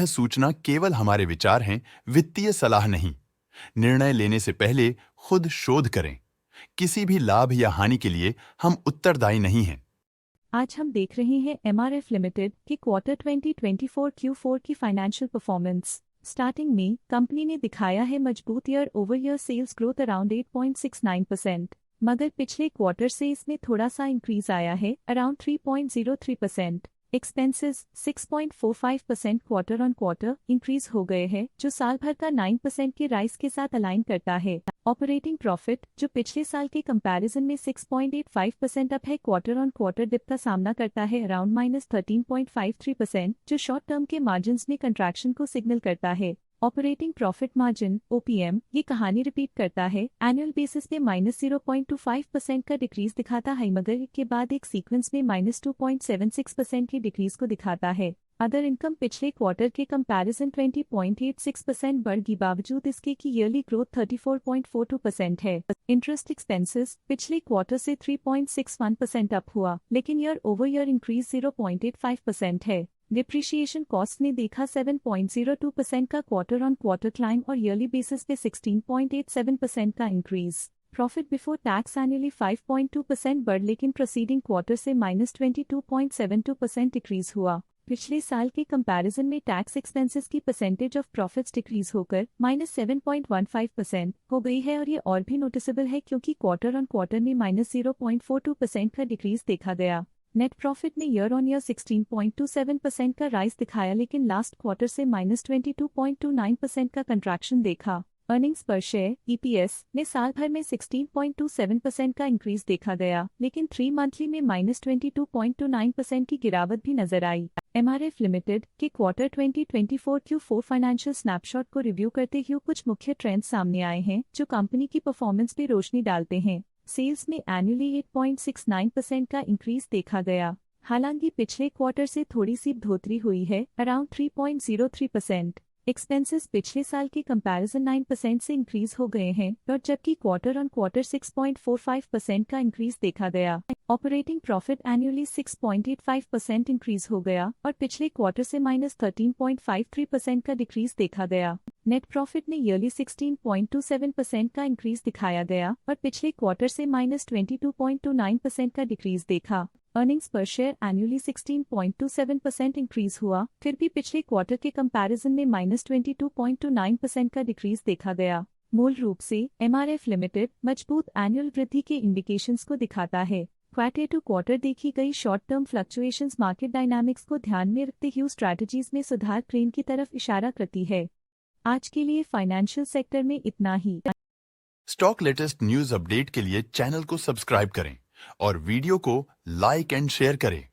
सूचना केवल हमारे विचार हैं, वित्तीय सलाह नहीं। निर्णय लेने से पहले खुद शोध करें। किसी भी लाभ या हानि के लिए हम उत्तरदायी नहीं हैं। आज हम देख रहे हैं एमआरएफ लिमिटेड के क्वार्टर 2024 Q4 की फाइनेंशियल परफॉर्मेंस। स्टार्टिंग में कंपनी ने दिखाया है मजबूत year over year sales growth around 8.69%, मगर पिछले क्वार्टर से इसमें थोड़ा सा इंक्रीज आया है around 3.03%। Expenses 6.45% quarter on quarter increase हो गए हैं, जो साल भर का 9% के राइज के साथ अलाइन करता है। ऑपरेटिंग प्रॉफिट जो पिछले साल के कंपैरिजन में 6.85% अप है, क्वार्टर ऑन क्वार्टर डिप का सामना करता है अराउंड -13.53%, जो शॉर्ट टर्म के मार्जिन्स में कंट्रैक्शन को सिग्नल करता है। ऑपरेटिंग प्रॉफिट मार्जिन OPM ये कहानी रिपीट करता है, एनुअल बेसिस पे -0.25% का डिक्रीज दिखाता है, मगर के बाद एक सीक्वेंस में -2.76% की डिक्रीज को दिखाता है। अदर इनकम पिछले क्वार्टर के कंपैरिजन 20.86% बढ़ी, बावजूद इसके की ईयरली ग्रोथ 34.42% है। इंटरेस्ट एक्सपेंसेस पिछले क्वार्टर से 3.61% अप हुआ, लेकिन ईयर ओवर ईयर इंक्रीज 0.85% है। डिप्रिशिएशन कॉस्ट ने देखा 7.02% का क्वार्टर ऑन क्वार्टर क्लाइम और ईयरली बेसिस पे 16.87% का increase. Profit before tax annually 5.2% बढ़, लेकिन प्रोसीडिंग क्वार्टर से -22.72% डिक्रीज हुआ। पिछले साल के कंपैरिजन में टैक्स एक्सपेंसेस की परसेंटेज ऑफ प्रॉफिट्स डिक्रीज होकर -7.15% हो गई है, और ये और भी नोटिसेबल है क्योंकि क्वार्टर ऑन क्वार्टर में -0.42% का डिक्रीज देखा गया। नेट प्रॉफिट ने ईयर ऑन ईयर 16.27% का राइज दिखाया, लेकिन लास्ट क्वार्टर से -22.29% का कंट्रैक्शन देखा। अर्निंग्स पर शेयर EPS ने साल भर में 16.27% का इंक्रीज देखा गया, लेकिन 3 मंथली में -22.29% की गिरावट भी नजर आई। एमआरएफ लिमिटेड के क्वार्टर 2024 Q4 फाइनेंशियल स्नैपशॉट को रिव्यू करते हुए कुछ मुख्य ट्रेंड्स सामने आए हैं जो कंपनी की परफॉर्मेंस पे रोशनी डालते हैं। सेल्स में एनुअली 8.69% का इंक्रीज देखा गया, हालांकि पिछले क्वार्टर से थोड़ी सी बढ़ोतरी हुई है अराउंड 3.03%। एक्सपेंसेस पिछले साल के कंपैरिजन 9% से इंक्रीज हो गए हैं, और जबकि क्वार्टर ऑन क्वार्टर 6.45% का इंक्रीज देखा गया। ऑपरेटिंग प्रॉफिट एनुअली 6.85% इंक्रीज हो गया, और पिछले क्वार्टर से -13.53% का डिक्रीज देखा गया। नेट प्रॉफिट ने ईयरली 16.27% का इंक्रीज दिखाया गया, और पिछले क्वार्टर से -22.29% का डिक्रीज देखा। अर्निंग्स पर शेयर एनुअली 16.27% इंक्रीज हुआ, फिर भी पिछले क्वार्टर के कंपैरिजन में -22.29% का डिक्रीज देखा गया। मूल रूप से एमआरएफ लिमिटेड मजबूत एनुअल वृद्धि के इंडिकेशंस को दिखाता है। क्वार्टर टू क्वार्टर देखी गई short term fluctuations market dynamics को ध्यान में रखते हुए स्ट्रैटेजीज में सुधार ट्रेंड की तरफ इशारा करती है। आज के लिए फाइनेंशियल सेक्टर में इतना ही। स्टॉक लेटेस्ट न्यूज अपडेट के लिए चैनल को सब्सक्राइब करें और वीडियो को लाइक एंड शेयर करें।